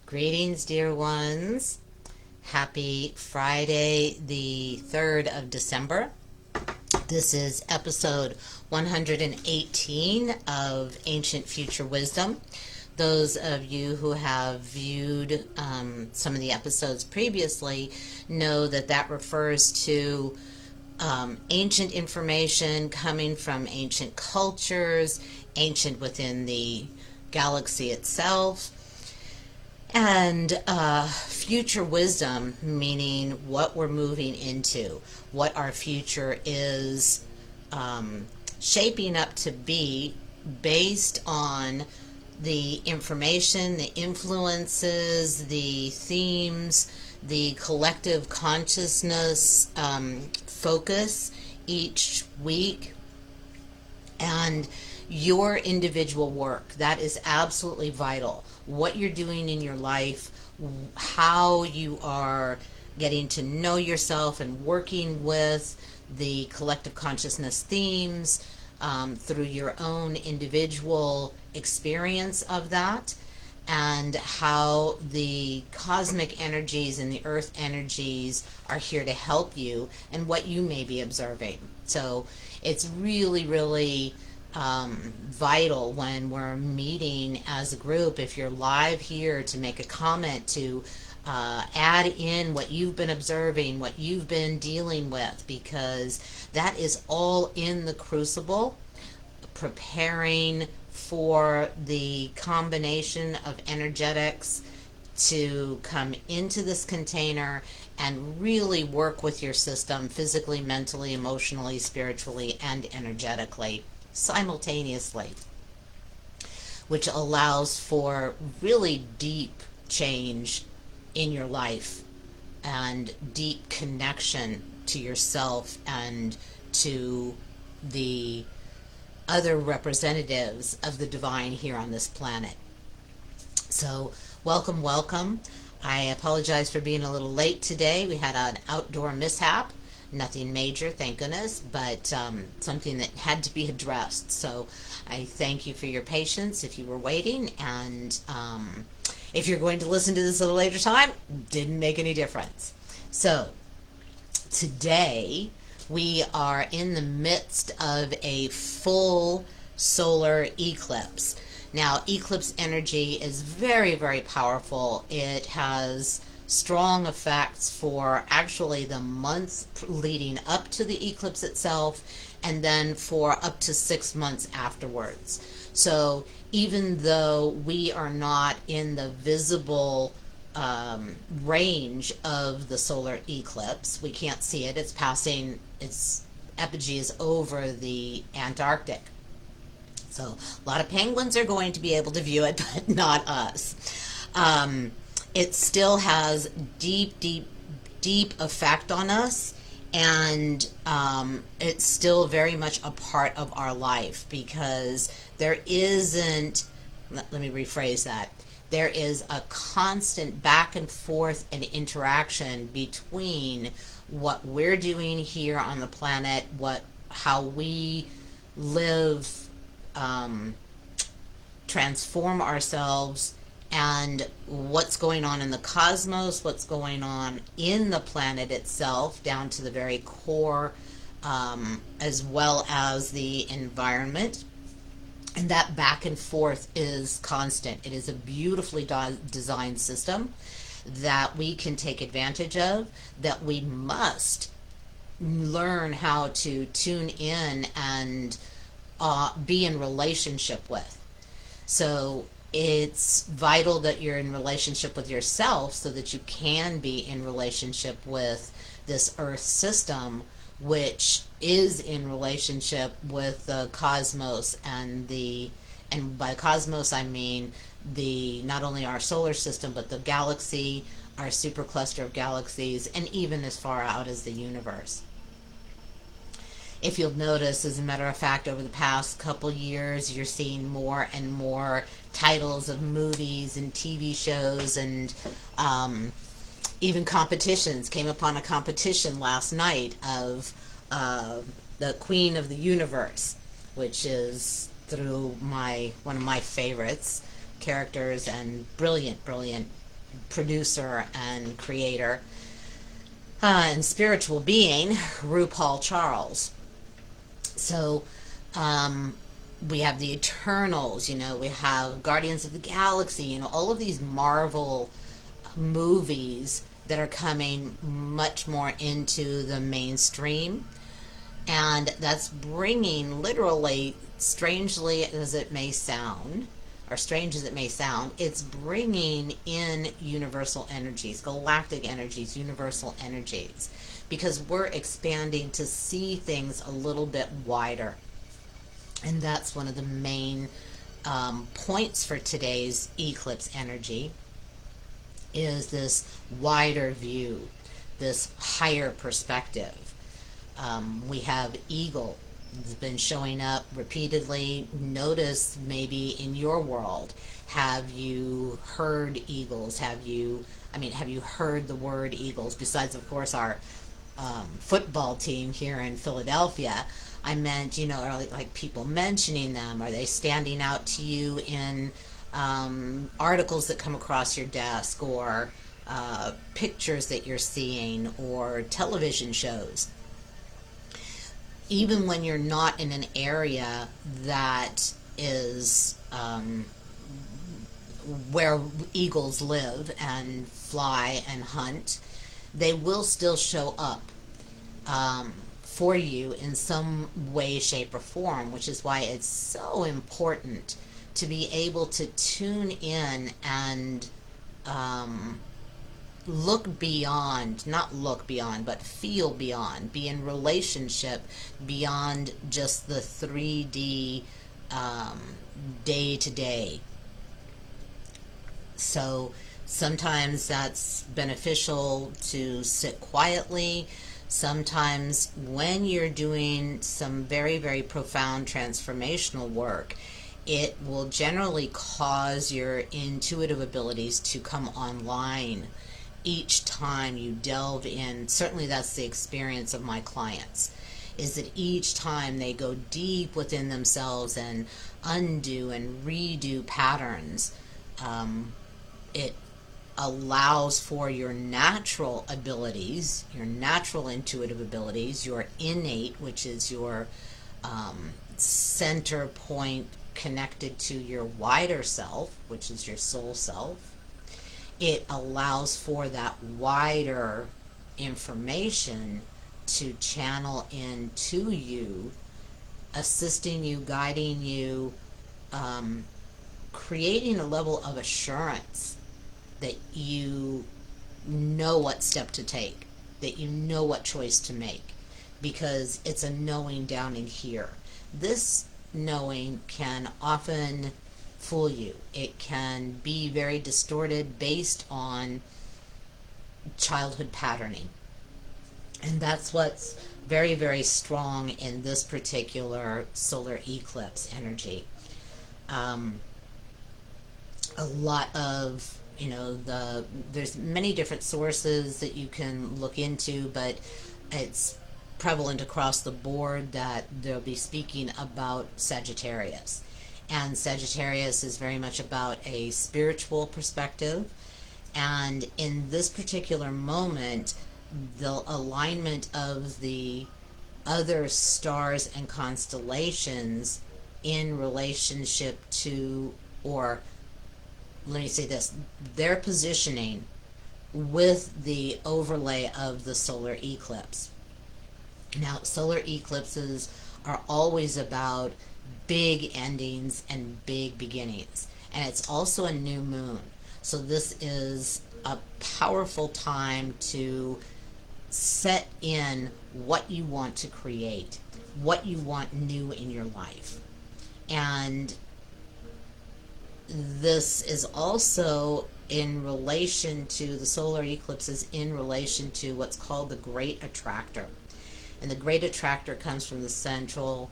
Greetings, dear ones. Happy Friday, the 3rd of December. This is episode 118 of Ancient Future Wisdom. Those of you who have viewed some of the episodes previously know that that refers to ancient information coming from ancient cultures, ancient within the galaxy itself, and future wisdom, meaning what we're moving into, what our future is shaping up to be based on the information, the influences, the themes, the collective consciousness focus each week, and your individual work. That is absolutely vital. What you're doing in your life, how you are getting to know yourself and working with the collective consciousness themes through your own individual experience of that, and how the cosmic energies and the earth energies are here to help you, and what you may be observing. So it's really vital when we're meeting as a group, if you're live here, to make a comment, to add in what you've been observing, what you've been dealing with, because that is all in the crucible, preparing for the combination of energetics to come into this container and really work with your system physically, mentally, emotionally, spiritually, and energetically simultaneously, which allows for really deep change in your life and deep connection to yourself and to the other representatives of the divine here on this planet. So welcome, welcome. I apologize for being a little late today. We had an outdoor mishap. Nothing major, thank goodness, but something that had to be addressed. So I thank you for your patience if you were waiting, and if you're going to listen to this at a later time, didn't make any difference. So today we are in the midst of a full solar eclipse. Now, eclipse energy is very powerful. It has strong effects for actually the months leading up to the eclipse itself, and then for up to 6 months afterwards. So even though we are not in the visible range of the solar eclipse, we can't see it. It's passing, its apogee is over the Antarctic. So a lot of penguins are going to be able to view it, but not us. It still has deep effect on us, and it's still very much a part of our life, because there isn't, let me rephrase that, there is a constant back and forth and interaction between what we're doing here on the planet, how we live, transform ourselves, and what's going on in the cosmos, what's going on in the planet itself, down to the very core, as well as the environment. And that back and forth is constant. It is a beautifully designed system that we can take advantage of, that we must learn how to tune in and be in relationship with. So it's vital that you're in relationship with yourself, so that you can be in relationship with this earth system, which is in relationship with the cosmos, and by cosmos I mean not only our solar system, but the galaxy, our supercluster of galaxies, and even as far out as the universe. If you'll notice, as a matter of fact, over the past couple years, you're seeing more and more titles of movies and TV shows, and even competitions. Came upon a competition last night of the Queen of the Universe, which is through one of my favorites characters, and brilliant producer and creator and spiritual being, RuPaul Charles. So we have the Eternals, we have Guardians of the Galaxy, all of these Marvel movies that are coming much more into the mainstream. And that's bringing, literally, strangely as it may sound, or strange as it may sound, it's bringing in universal energies, galactic energies, universal energies, because we're expanding to see things a little bit wider. And that's one of the main points for today's eclipse energy, is this wider view, this higher perspective. We have eagle. It's been showing up repeatedly. Notice maybe in your world, have you heard eagles? Have you heard the word eagles? Besides, of course, our football team here in Philadelphia. I meant, are like people mentioning them? Are they standing out to you in articles that come across your desk, or pictures that you're seeing, or television shows? Even when you're not in an area that is where eagles live and fly and hunt, they will still show up for you in some way, shape, or form, which is why it's so important to be able to tune in and look beyond, not look beyond, but feel beyond, be in relationship beyond just the 3D day to day. So sometimes that's beneficial to sit quietly. Sometimes when you're doing some very, very profound transformational work, it will generally cause your intuitive abilities to come online each time you delve in. Certainly that's the experience of my clients, is that each time they go deep within themselves and undo and redo patterns, it allows for your natural abilities, your natural intuitive abilities, your innate, which is your center point connected to your wider self, which is your soul self. It allows for that wider information to channel into you, assisting you, guiding you, creating a level of assurance that you know what step to take, that you know what choice to make, because it's a knowing down in here. This knowing can often fool you. It can be very distorted based on childhood patterning. And that's what's very, very strong in this particular solar eclipse energy. A lot of, there's many different sources that you can look into, but it's prevalent across the board that they'll be speaking about Sagittarius. And Sagittarius is very much about a spiritual perspective. And in this particular moment, the alignment of the other stars and constellations in relationship to, or let me say this, their positioning with the overlay of the solar eclipse. Now, solar eclipses are always about big endings and big beginnings. And it's also a new moon. So this is a powerful time to set in what you want to create, what you want new in your life. And this is also in relation to, the solar eclipses in relation to what's called the Great Attractor. And the Great Attractor comes from the central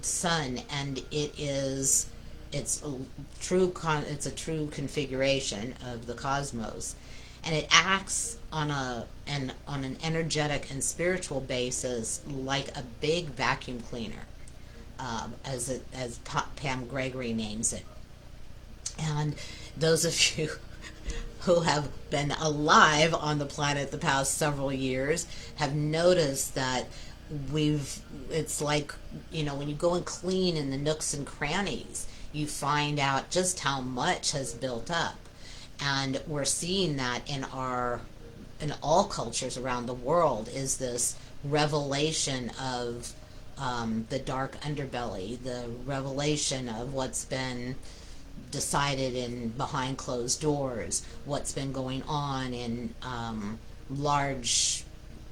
sun, and it's a true configuration of the cosmos, and it acts on an energetic and spiritual basis like a big vacuum cleaner, as Pam Gregory names it. And those of you who have been alive on the planet the past several years have noticed that it's like, when you go and clean in the nooks and crannies, you find out just how much has built up. And we're seeing that in all cultures around the world, is this revelation of the dark underbelly, the revelation of what's been decided in behind closed doors, what's been going on in large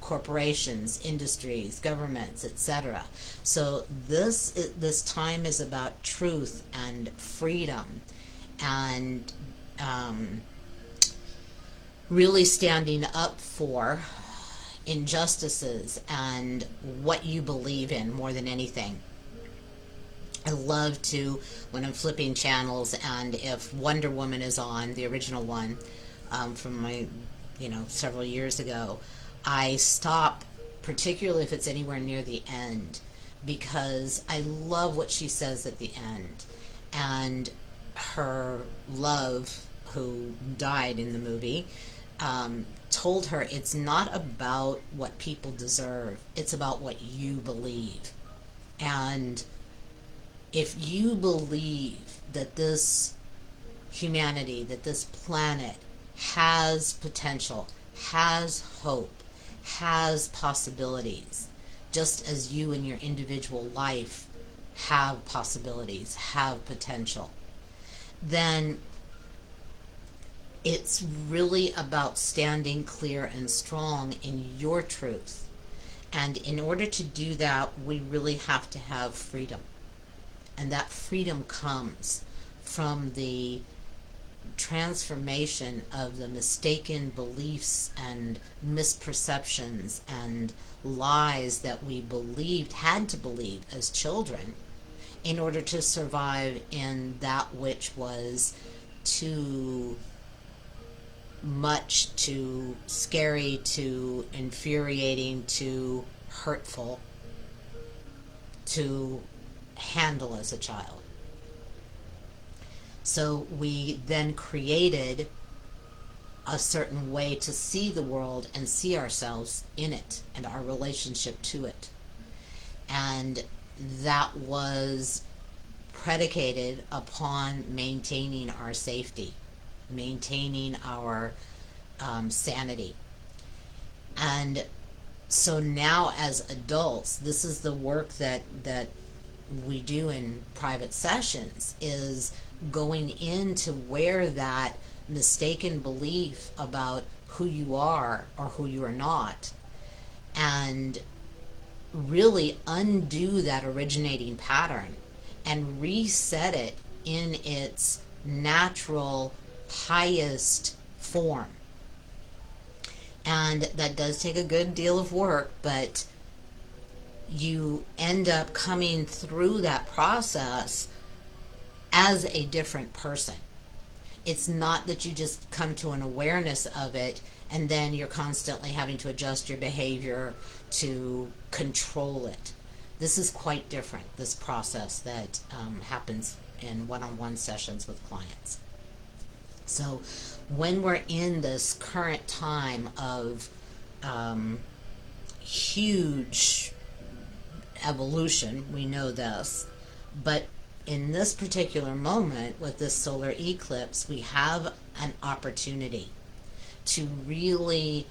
corporations, industries, governments, etc. So this time is about truth and freedom, and really standing up for injustices and what you believe in more than anything. I love to, when I'm flipping channels, and if Wonder Woman is on, the original one from my, several years ago, I stop, particularly if it's anywhere near the end, because I love what she says at the end. And her love, who died in the movie, told her it's not about what people deserve, it's about what you believe. And if you believe that this humanity, that this planet has potential, has hope, has possibilities, just as you in your individual life have possibilities, have potential, then it's really about standing clear and strong in your truth. And in order to do that, we really have to have freedom. And that freedom comes from the transformation of the mistaken beliefs and misperceptions and lies that we had to believe as children, in order to survive in that which was too much, too scary, too infuriating, too hurtful to handle as a child. So we then created a certain way to see the world and see ourselves in it and our relationship to it. And that was predicated upon maintaining our safety, maintaining our sanity. And so now as adults, this is the work that we do in private sessions, is going into where that mistaken belief about who you are or who you are not, and really undo that originating pattern and reset it in its natural highest form. And that does take a good deal of work, but you end up coming through that process as a different person. It's not that you just come to an awareness of it and then you're constantly having to adjust your behavior to control it. This is quite different, this process that happens in one-on-one sessions with clients. So when we're in this current time of huge evolution, we know this, but in this particular moment with this solar eclipse, we have an opportunity to really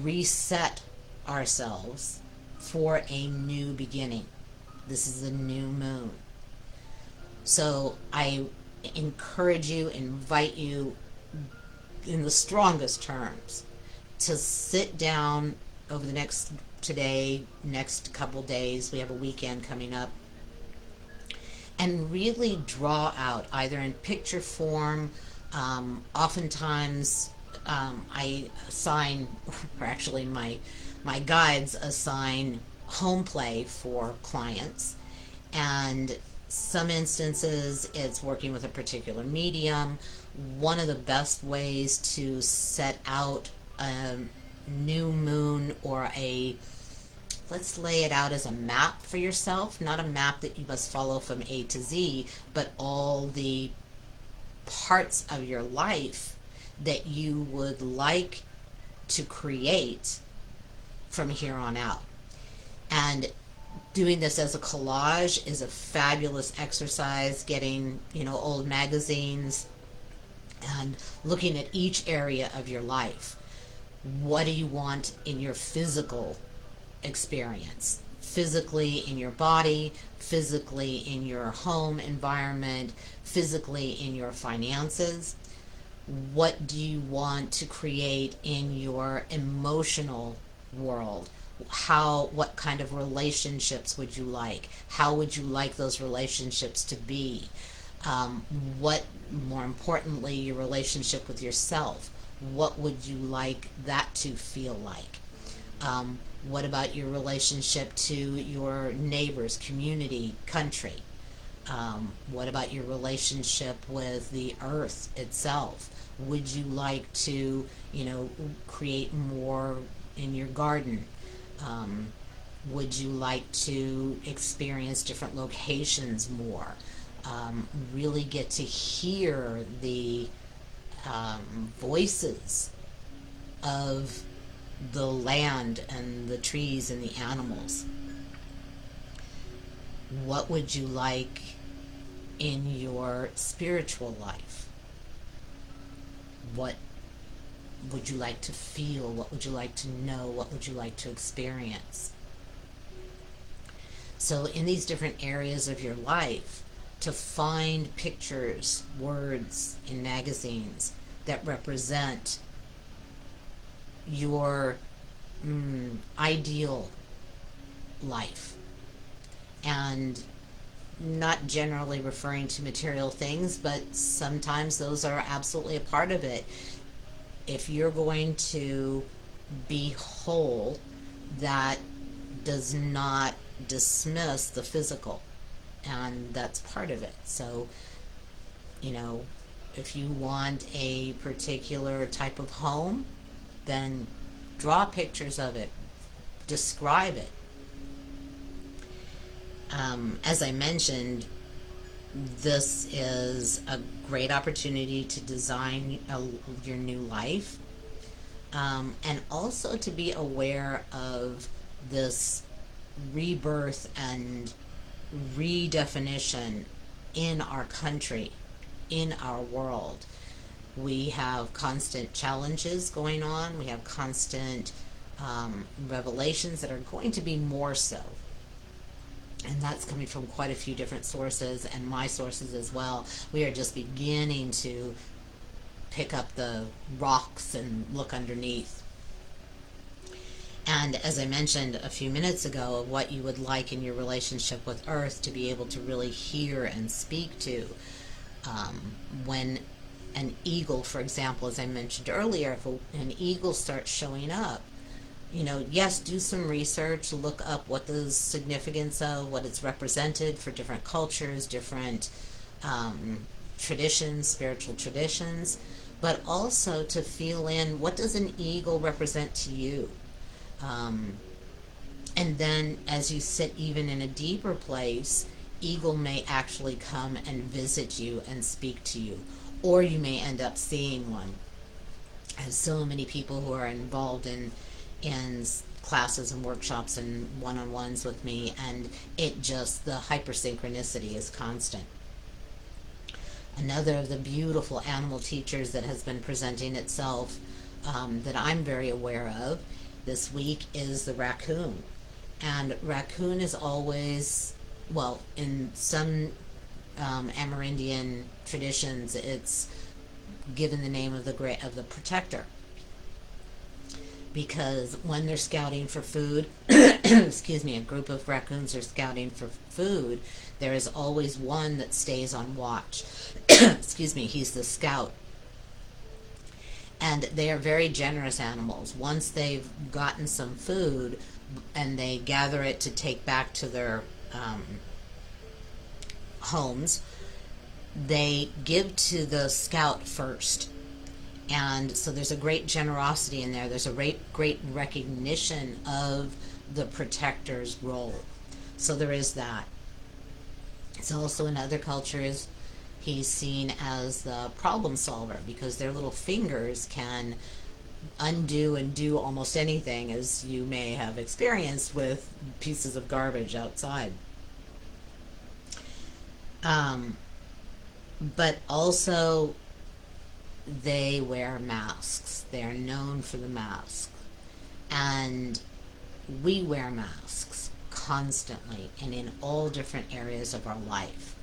reset ourselves for a new beginning. This is a new moon. So I encourage you, invite you in the strongest terms to sit down over the next couple days. We have a weekend coming up, and really draw out, either in picture form. Oftentimes I assign, or actually my guides assign home play for clients, and some instances it's working with a particular medium. One of the best ways to set out a new moon, or let's lay it out as a map for yourself, not a map that you must follow from A to Z, but all the parts of your life that you would like to create from here on out. And doing this as a collage is a fabulous exercise, getting, old magazines and looking at each area of your life. What do you want in your physical experience? Physically in your body, physically in your home environment, physically in your finances. What do you want to create in your emotional world? What kind of relationships would you like? How would you like those relationships to be? What, more importantly, your relationship with yourself? What would you like that to feel like? What about your relationship to your neighbors, community, country? What about your relationship with the earth itself? Would you like to, create more in your garden? Would you like to experience different locations more? Really get to hear the voices of the land and the trees and the animals. What would you like in your spiritual life? What would you like to feel? What would you like to know? What would you like to experience? So in these different areas of your life, to find pictures, words in magazines that represent your ideal life, and not generally referring to material things, but sometimes those are absolutely a part of it. If you're going to be whole, that does not dismiss the physical, and that's part of it. So, if you want a particular type of home, then draw pictures of it, describe it. As I mentioned, this is a great opportunity to design your new life, and also to be aware of this rebirth and redefinition in our country, in our world. We have constant challenges going on. We have constant revelations that are going to be more so. And that's coming from quite a few different sources, and my sources as well. We are just beginning to pick up the rocks and look underneath. And as I mentioned a few minutes ago, of what you would like in your relationship with Earth to be able to really hear and speak to. When an eagle, for example, as I mentioned earlier, if an eagle starts showing up, yes, do some research, look up what the significance of, what it's represented for different cultures, different traditions, spiritual traditions, but also to feel in, what does an eagle represent to you? And then as you sit even in a deeper place, eagle may actually come and visit you and speak to you, or you may end up seeing one. I have so many people who are involved in classes and workshops and one-on-ones with me, and the hypersynchronicity is constant. Another of the beautiful animal teachers that has been presenting itself, that I'm very aware of this week, is the raccoon. And raccoon is always, well, in some Amerindian traditions, it's given the name of the protector, because when they're scouting for food, excuse me, a group of raccoons are scouting for food, there is always one that stays on watch. Excuse me, he's the scout. And they are very generous animals. Once they've gotten some food and they gather it to take back to their homes, they give to the scout first. And so there's a great generosity in there. There's a great recognition of the protector's role. So there is that. It's also in other cultures, He's seen as the problem solver because their little fingers can undo and do almost anything, as you may have experienced with pieces of garbage outside. Um, but also, they wear masks. They are known for the mask. And we wear masks constantly and in all different areas of our life.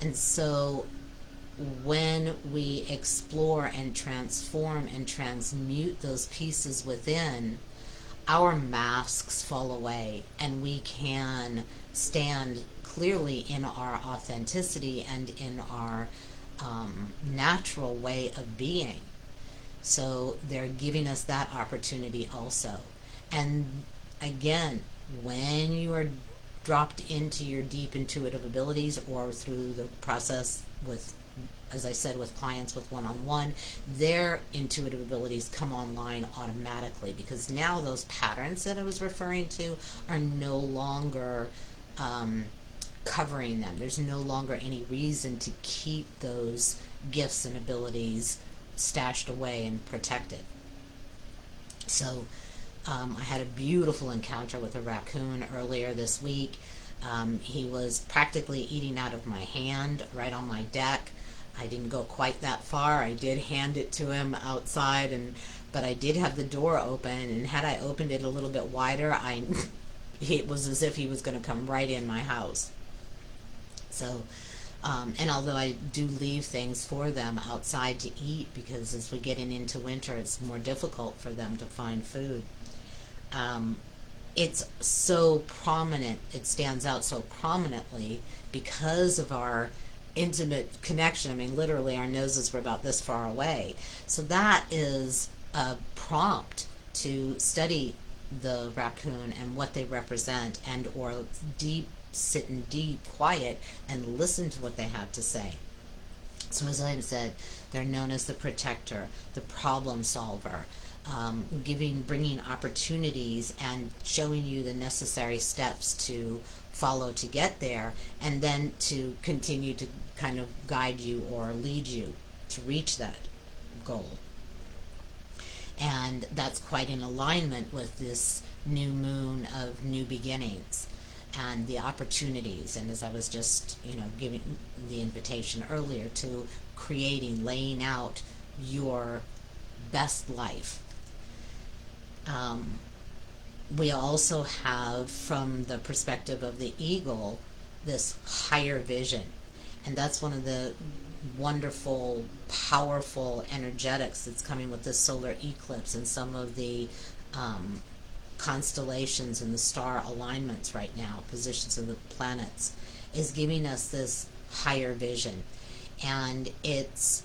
And so when we explore and transform and transmute those pieces within, our masks fall away and we can stand clearly in our authenticity and in our natural way of being. So they're giving us that opportunity also. And again, when you are dropped into your deep intuitive abilities or through the process with, as I said, with clients with one-on-one, their intuitive abilities come online automatically because now those patterns that I was referring to are no longer covering them. There's no longer any reason to keep those gifts and abilities stashed away and protected. So I had a beautiful encounter with a raccoon earlier this week. He was practically eating out of my hand right on my deck. I didn't go quite that far. I did hand it to him outside, but I did have the door open, and had I opened it a little bit wider, it was as if he was going to come right in my house. So, and although I do leave things for them outside to eat, because as we get into winter, it's more difficult for them to find food. Um, it's so prominent, it stands out so prominently because of our intimate connection. I mean, literally, our noses were about this far away. So that is a prompt to study the raccoon and what they represent, and or sit in deep quiet and listen to what they have to say. So as I said, they're known as the protector, the problem solver, bringing opportunities and showing you the necessary steps to follow to get there, and then to continue to kind of guide you or lead you to reach that goal. And that's quite in alignment with this new moon of new beginnings and the opportunities. And as I was just, giving the invitation earlier to laying out your best life. We also have, from the perspective of the eagle, this higher vision. And that's one of the wonderful, powerful energetics that's coming with this solar eclipse and some of the constellations and the star alignments right now, positions of the planets, is giving us this higher vision. And it's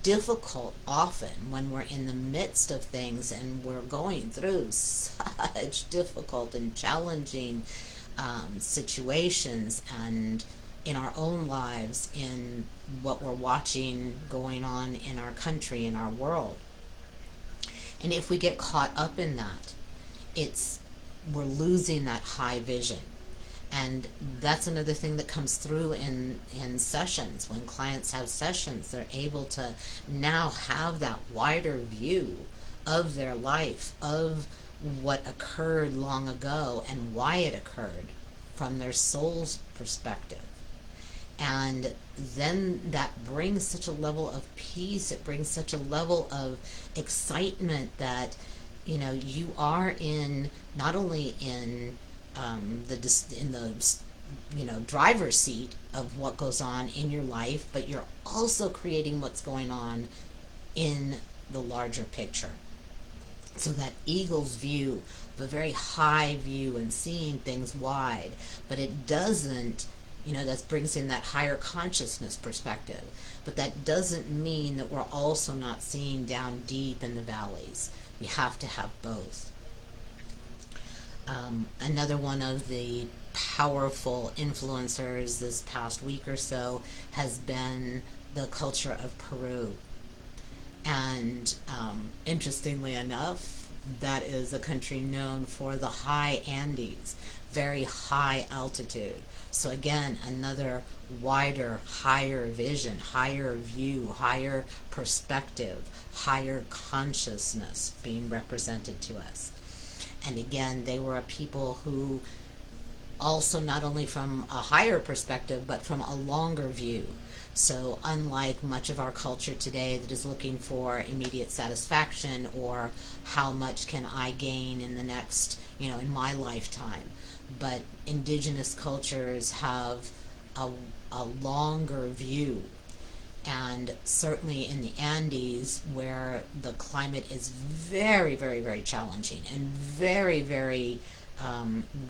difficult often when we're in the midst of things and we're going through such difficult and challenging situations, and in our own lives, in what we're watching going on in our country, in our world. And if we get caught up in that, we're losing that high vision. And that's another thing that comes through in sessions. When clients have sessions, they're able to now have that wider view of their life, of what occurred long ago and why it occurred from their soul's perspective. And then that brings such a level of peace, it brings such a level of excitement that, you are in, not only in the driver's seat of what goes on in your life, but you're also creating what's going on in the larger picture. So that eagle's view, a very high view and seeing things wide, but it doesn't, that brings in that higher consciousness perspective. But that doesn't mean that we're also not seeing down deep in the valleys. We have to have both. Another one of the powerful influencers this past week or so has been the culture of Peru. And interestingly enough, that is a country known for the high Andes, very high altitude. So again, another wider, higher vision, higher view, higher perspective, higher consciousness being represented to us. And again, they were a people who also, not only from a higher perspective, but from a longer view. So, unlike much of our culture today that is looking for immediate satisfaction or how much can I gain in the next, in my lifetime, but indigenous cultures have a, a longer view. And certainly in the Andes, where the climate is very, very, very challenging and very, very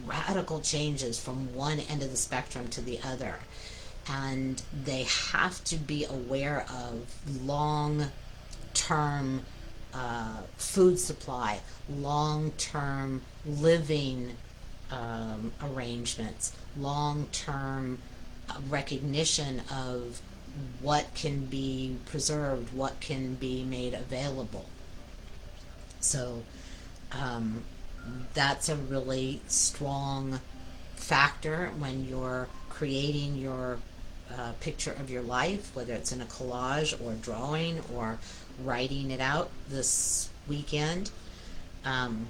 radical changes from one end of the spectrum to the other. And they have to be aware of long term food supply, long term living arrangements, long term recognition of what can be preserved, what can be made available. So um, that's a really strong factor when you're creating your picture of your life, whether it's in a collage or drawing or writing it out this weekend, um,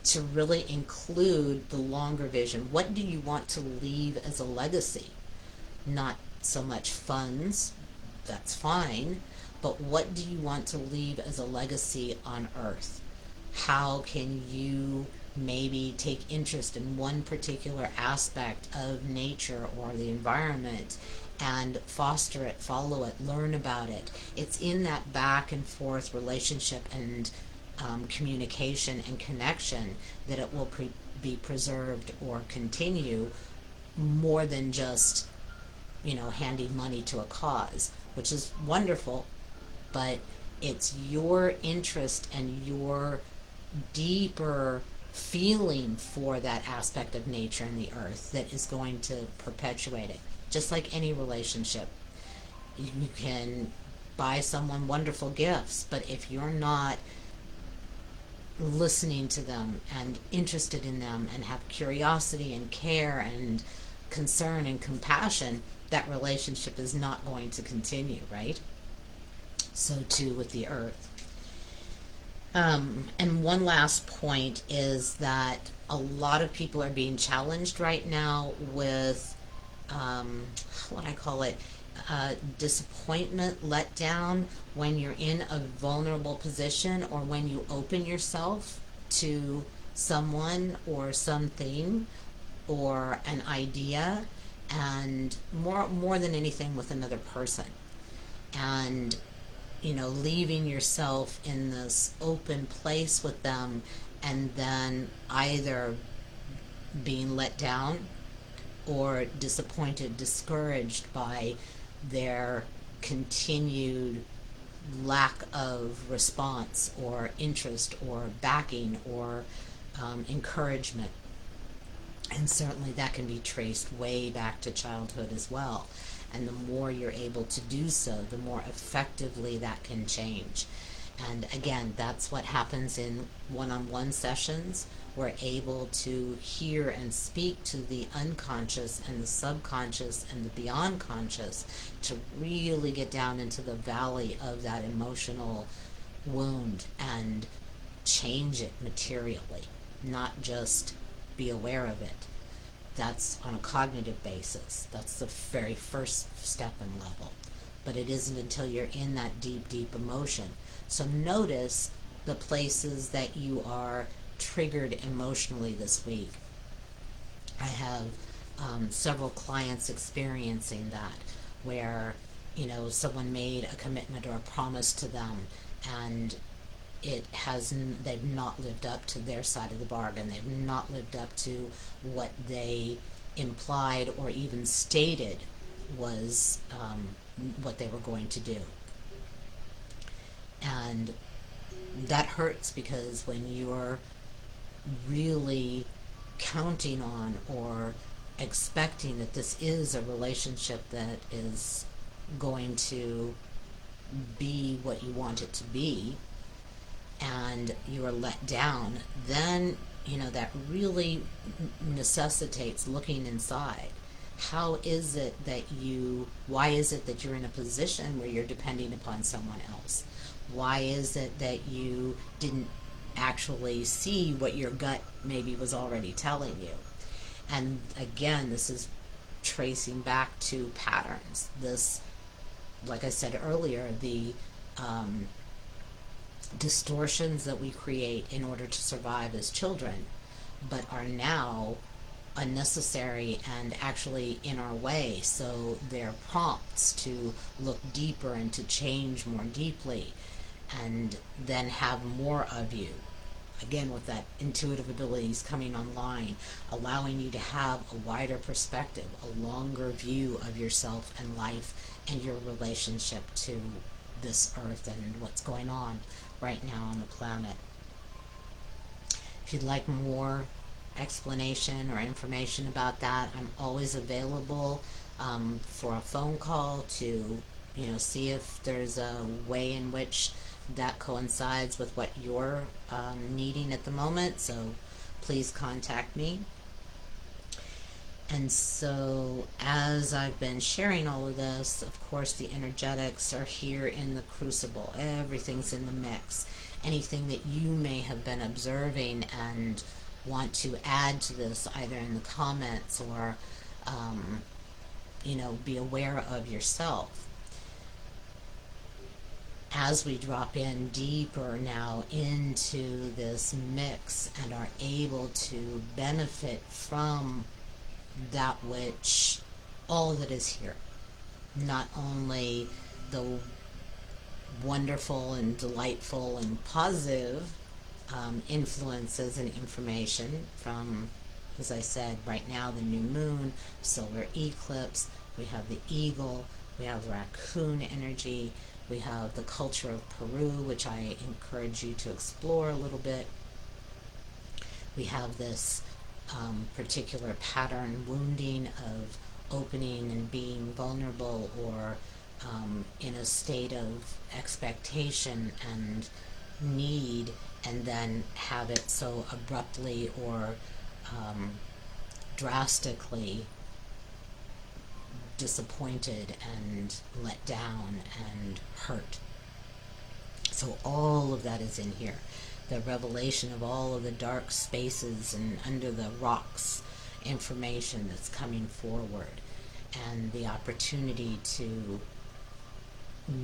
to really include the longer vision. What do you want to leave as a legacy? Not so much funds, that's fine, but what do you want to leave as a legacy on Earth? How can you maybe take interest in one particular aspect of nature or the environment and foster it, follow it, learn about it? It's in that back and forth relationship and communication and connection that it will be preserved or continue, more than just handing money to a cause, which is wonderful, but it's your interest and your deeper feeling for that aspect of nature and the earth that is going to perpetuate it. Just like any relationship, you can buy someone wonderful gifts, but if you're not listening to them and interested in them and have curiosity and care and concern and compassion, that relationship is not going to continue, right? So too with the earth. And one last point is that a lot of people are being challenged right now with what I call it, disappointment, letdown, when you're in a vulnerable position or when you open yourself to someone or something or an idea, and more than anything with another person. And leaving yourself in this open place with them, and then either being let down or disappointed, discouraged by their continued lack of response or interest or backing or encouragement. And certainly that can be traced way back to childhood as well. And the more you're able to do so, the more effectively that can change. And again, that's what happens in one-on-one sessions. We're able to hear and speak to the unconscious and the subconscious and the beyond conscious to really get down into the valley of that emotional wound and change it materially, not just be aware of it. That's on a cognitive basis. That's the very first step and level. But it isn't until you're in that deep, deep emotion. So notice the places that you are triggered emotionally this week. I have several clients experiencing that, where someone made a commitment or a promise to them, and they've not lived up to their side of the bargain. They've not lived up to what they implied or even stated was what they were going to do. And that hurts, because when you're really counting on or expecting that this is a relationship that is going to be what you want it to be, and you are let down, then that really necessitates looking inside. Why is it that you're in a position where you're depending upon someone else? Why is it that you didn't actually see what your gut maybe was already telling you? And again, this is tracing back to patterns. This, like I said earlier, the distortions that we create in order to survive as children, but are now unnecessary and actually in our way. So they're prompts to look deeper and to change more deeply and then have more of you. Again, with that intuitive abilities coming online, allowing you to have a wider perspective, a longer view of yourself and life and your relationship to this earth and what's going on right now on the planet. If you'd like more explanation or information about that, I'm always available for a phone call to see if there's a way in which that coincides with what you're needing at the moment. So please contact me. And so as I've been sharing all of this, of course the energetics are here in the crucible. Everything's in the mix. Anything that you may have been observing and want to add to this, either in the comments or be aware of yourself. As we drop in deeper now into this mix and are able to benefit from that which, all that is here, not only the wonderful and delightful and positive influences and information from, as I said, right now the new moon, solar eclipse, we have the eagle, we have raccoon energy, we have the culture of Peru, which I encourage you to explore a little bit. We have this particular pattern wounding of opening and being vulnerable, or in a state of expectation and need, and then have it so abruptly or drastically disappointed and let down and hurt. So all of that is in here. The revelation of all of the dark spaces and under the rocks information that's coming forward, and the opportunity to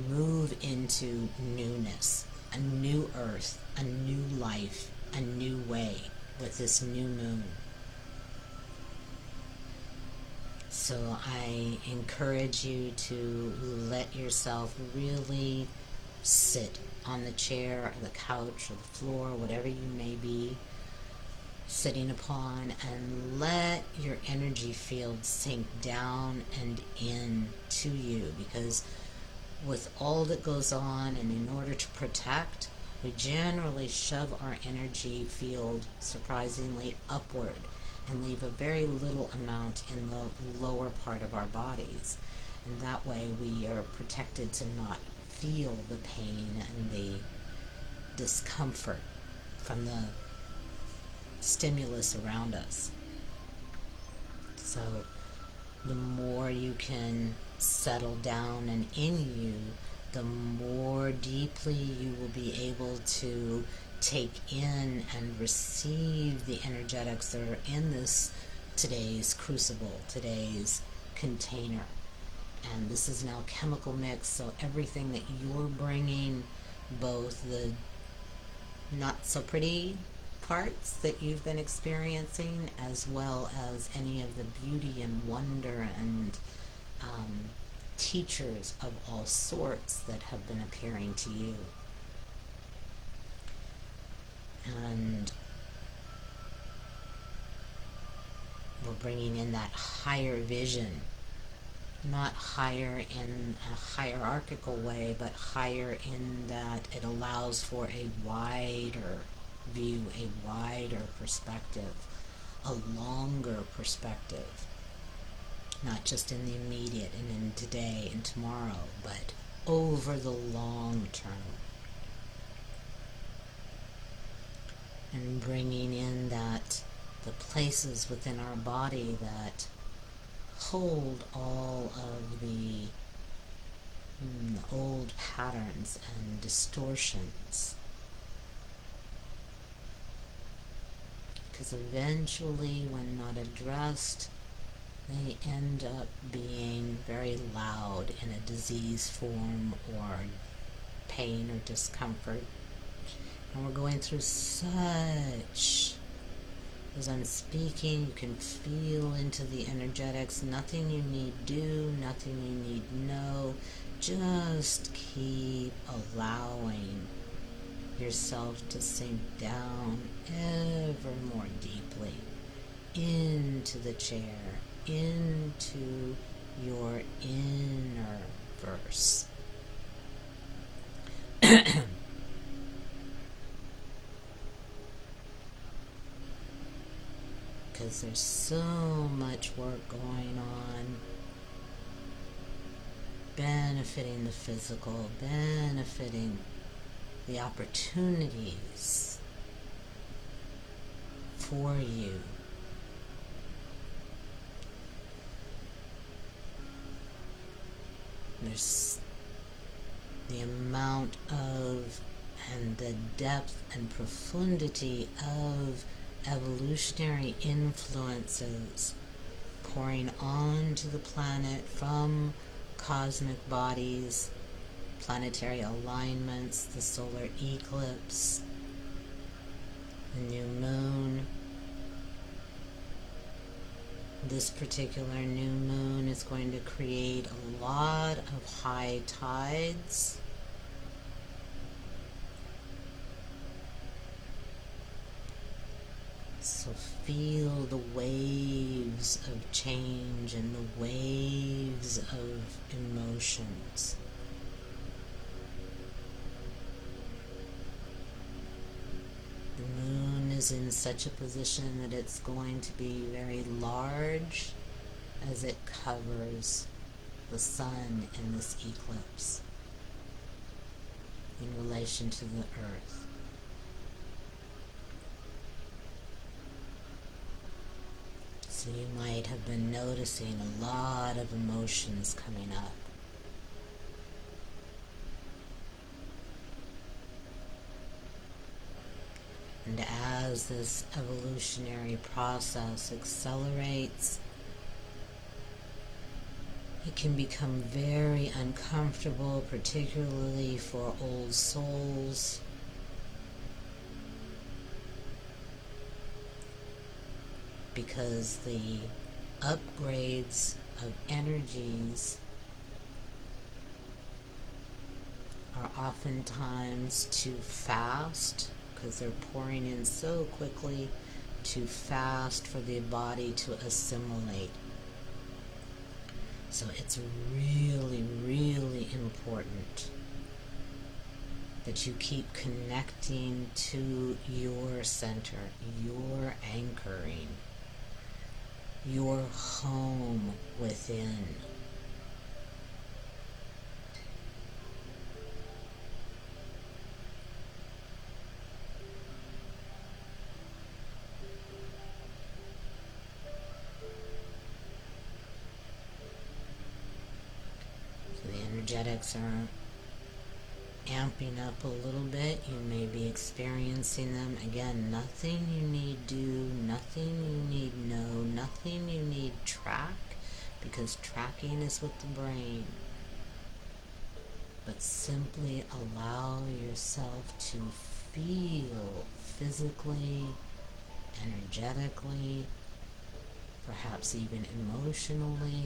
move into newness, a new earth, a new life, a new way with this new moon. So I encourage you to let yourself really sit on the chair or the couch or the floor, whatever you may be sitting upon, and let your energy field sink down and in to you, because with all that goes on, and in order to protect, we generally shove our energy field surprisingly upward and leave a very little amount in the lower part of our bodies. And that way we are protected to not feel the pain and the discomfort from the stimulus around us. So the more you can settle down and in you, the more deeply you will be able to take in and receive the energetics that are in this today's crucible, today's container. And this is an alchemical mix, so everything that you're bringing, both the not so pretty parts that you've been experiencing, as well as any of the beauty and wonder and teachers of all sorts that have been appearing to you. And we're bringing in that higher vision, not higher in a hierarchical way, but higher in that it allows for a wider view, a wider perspective, a longer perspective, not just in the immediate and in today and tomorrow, but over the long term. and bringing in the places within our body that hold all of the old patterns and distortions. Because eventually, when not addressed, they end up being very loud in a disease form or pain or discomfort. And we're going through such, as I'm speaking, you can feel into the energetics. Nothing you need do, nothing you need know. Just keep allowing yourself to sink down ever more deeply into the chair, into your inner verse. Because there's so much work going on, benefiting the physical, benefiting the opportunities for you. There's the amount of and the depth and profundity of evolutionary influences pouring onto the planet from cosmic bodies, planetary alignments, the solar eclipse, the new moon. This particular new moon is going to create a lot of high tides. So feel the waves of change and the waves of emotions. The moon is in such a position that it's going to be very large as it covers the sun in this eclipse in relation to the earth. So you might have been noticing a lot of emotions coming up. And as this evolutionary process accelerates, it can become very uncomfortable, particularly for old souls. Because the upgrades of energies are oftentimes too fast, because they're pouring in so quickly, too fast for the body to assimilate. So it's really, really important that you keep connecting to your center, your anchoring, your home within. So the energetics are amping up a little bit. You may be experiencing them. Again, nothing you need do, nothing you need know, nothing you need track, because tracking is with the brain. But simply allow yourself to feel physically, energetically, perhaps even emotionally.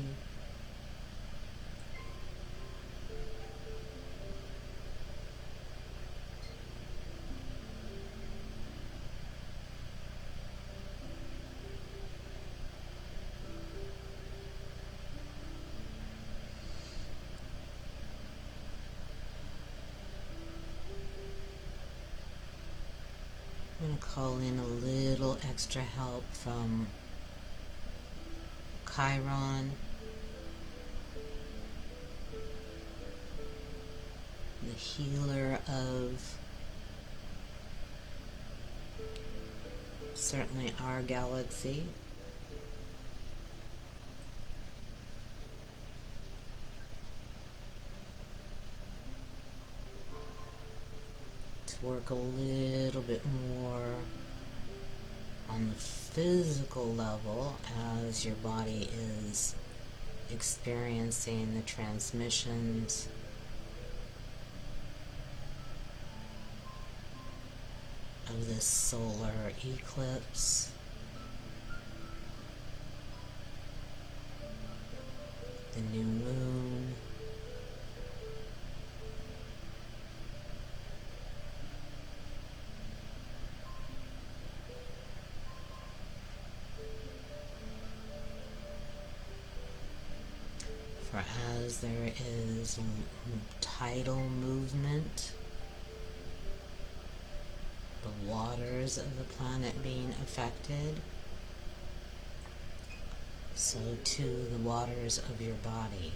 I'm going to call in a little extra help from Chiron, the healer of certainly our galaxy. To work a little bit more on the physical level as your body is experiencing the transmissions of this solar eclipse, the new moon, for as there is tidal movement, the waters of the planet being affected, so too the waters of your body.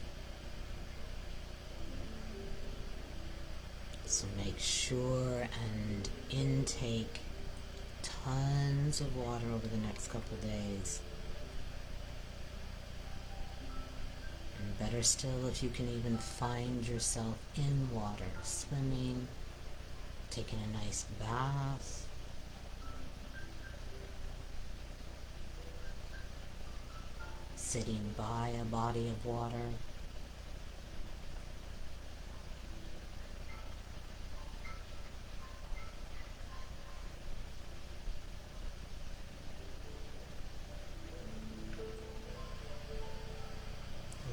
So make sure and intake tons of water over the next couple days. And better still, if you can even find yourself in water, swimming, taking a nice bath, sitting by a body of water.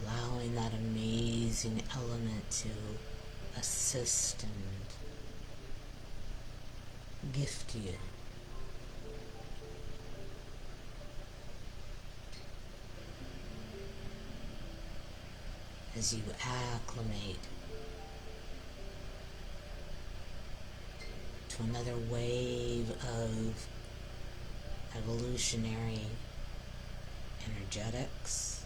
Allowing that amazing element to assist and gift you. As you acclimate to another wave of evolutionary energetics,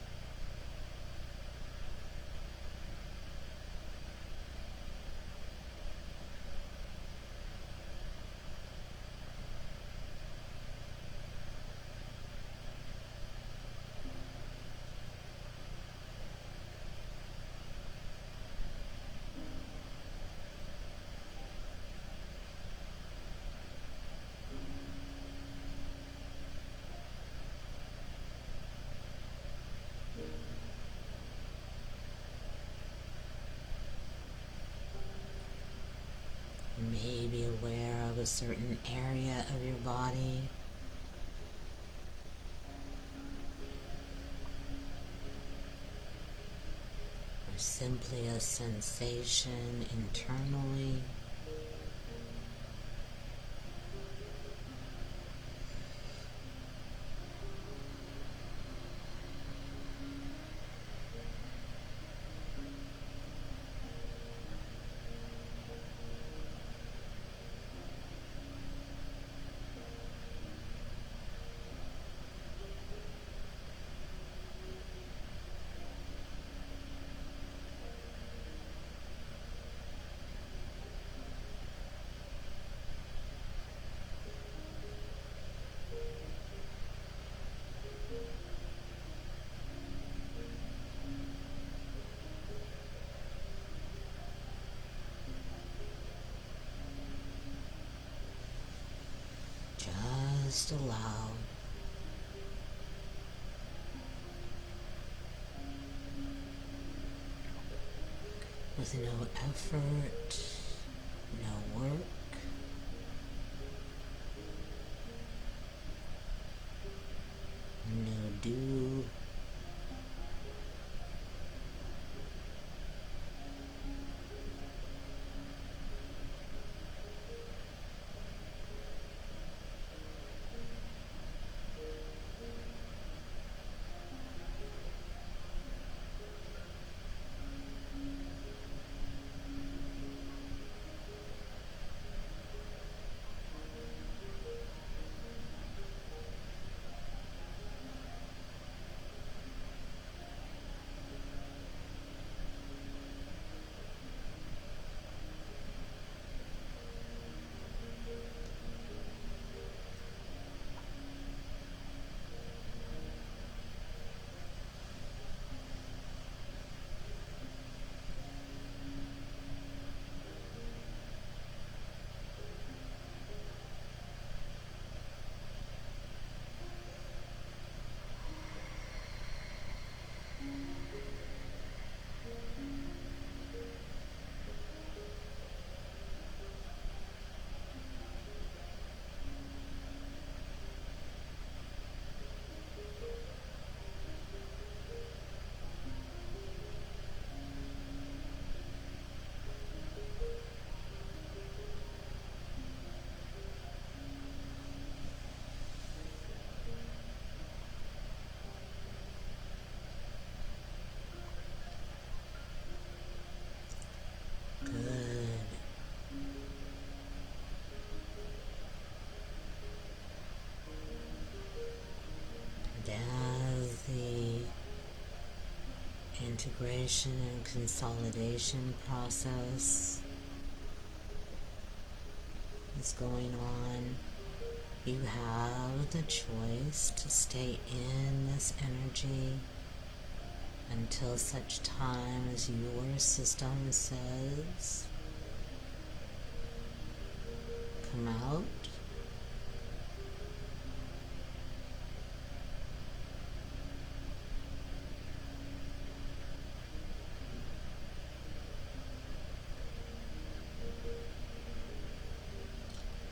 you may be aware of a certain area of your body or simply a sensation internally. Just allow. With no effort, no work, no do. integration and consolidation process is going on. You have the choice to stay in this energy until such time as your system says, come out.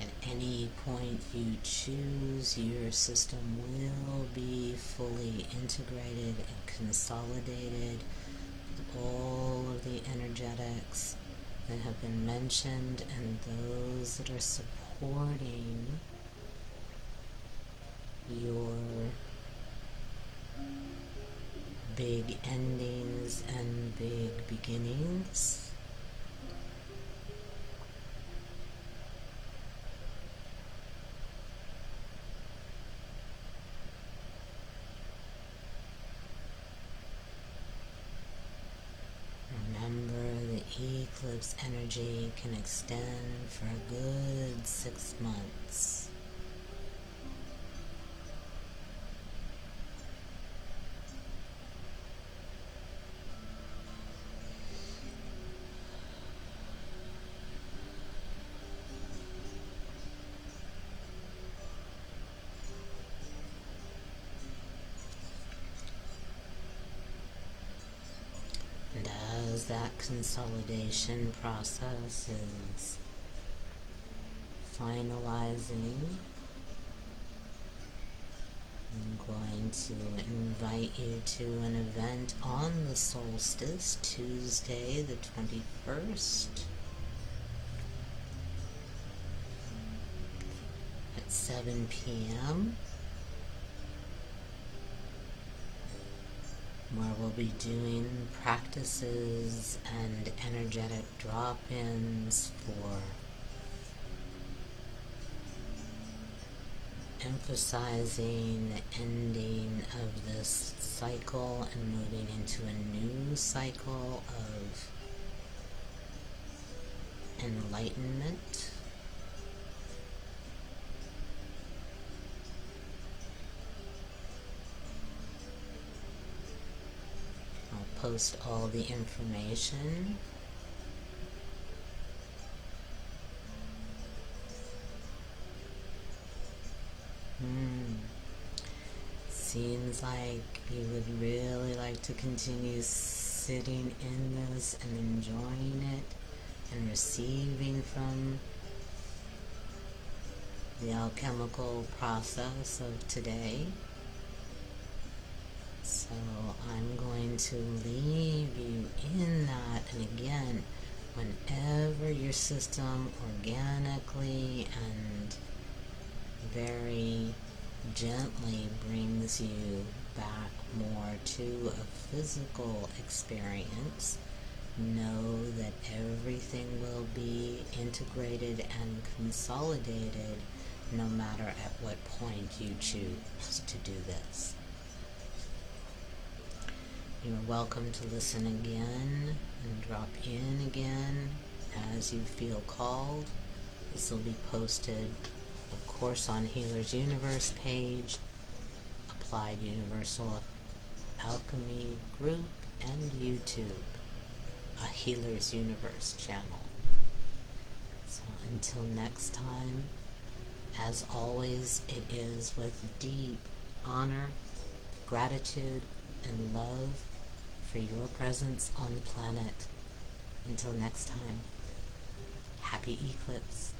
At any point you choose, your system will be fully integrated and consolidated with all of the energetics that have been mentioned and those that are supporting your big endings and big beginnings. Remember, the eclipse energy can extend for a good 6 months. And as that consolidation process is finalizing, I'm going to invite you to an event on the solstice, Tuesday the 21st at 7 p.m. where we'll be doing practices and energetic drop-ins for emphasizing the ending of this cycle and moving into a new cycle of enlightenment. I'll post all the information. Seems like you would really like to continue sitting in this and enjoying it and receiving from the alchemical process of today. So I'm going to leave you in that, and again, whenever your system organically and very gently brings you back more to a physical experience, know that everything will be integrated and consolidated no matter at what point you choose to do this. You're welcome to listen again and drop in again as you feel called. This will be posted, of course, on Healer's Universe page, Applied Universal Alchemy group, and YouTube, a Healer's Universe channel. So until next time, as always, it is with deep honor, gratitude, and love for your presence on the planet. Until next time, happy eclipse.